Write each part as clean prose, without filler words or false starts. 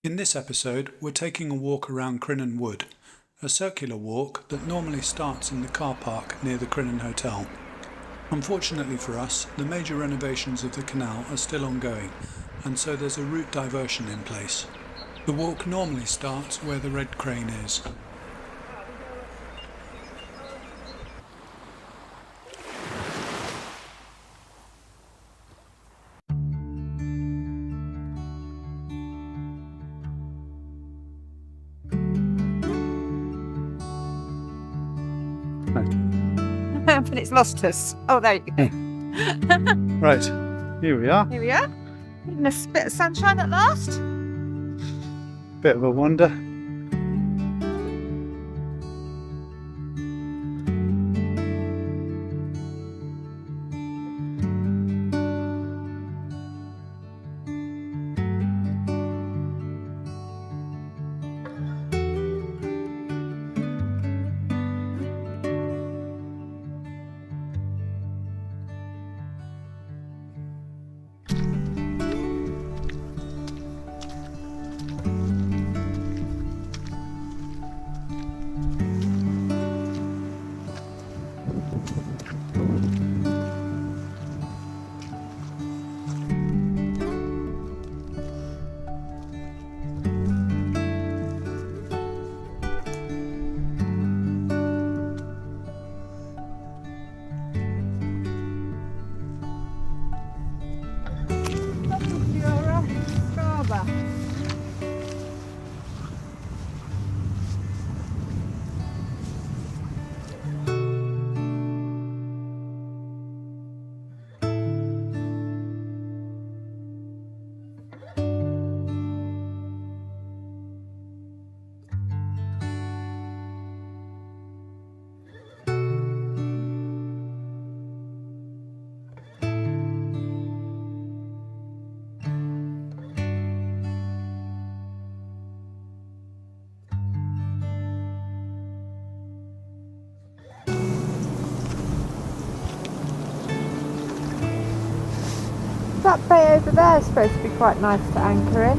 In this episode, we're taking a walk around Crinan Wood, a circular walk that normally starts in the car park near the Crinan Hotel. Unfortunately for us, the major renovations of the canal are still ongoing, and so there's a route diversion in place. The walk normally starts where the red crane is. But it's lost us. Oh, there you go. Right, here we are. Here we are. Getting a bit of sunshine at last. Bit of a wander. That bay over there is supposed to be quite nice to anchor in.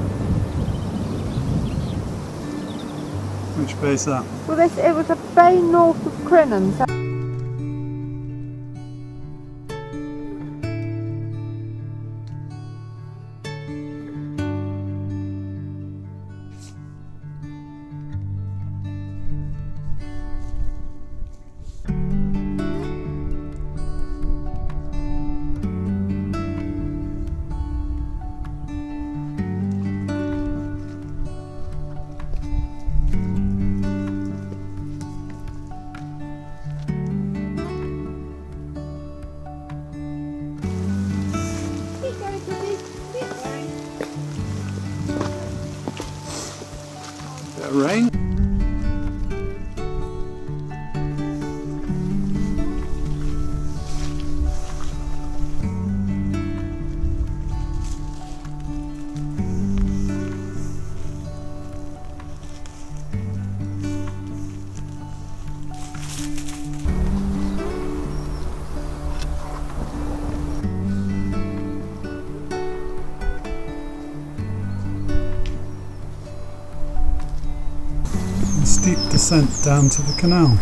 Which bay is that? Well, it was a bay north of Crinan. So Bit of rain. Steep descent down to the canal.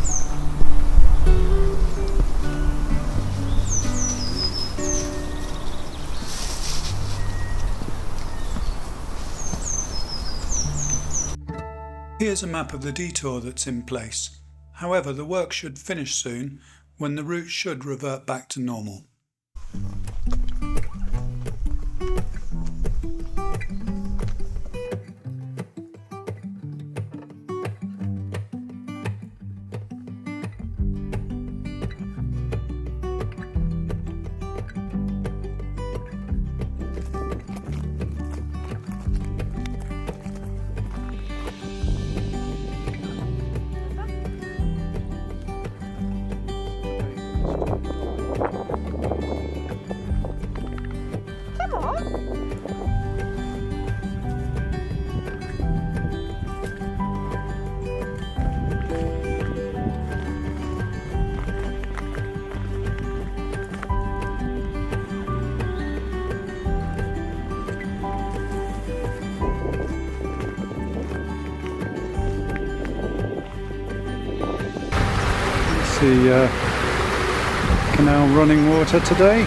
Here's a map of the detour that's in place. However, the work should finish soon, when the route should revert back to normal. the canal running water today.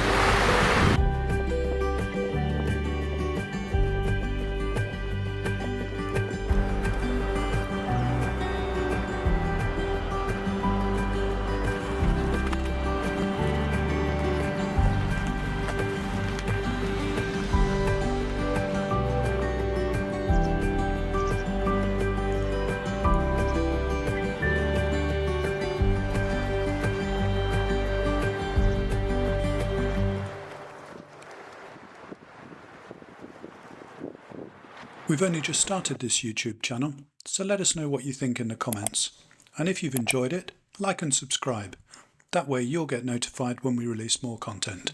We've only just started this YouTube channel, so let us know what you think in the comments. And if you've enjoyed it, like and subscribe. That way you'll get notified when we release more content.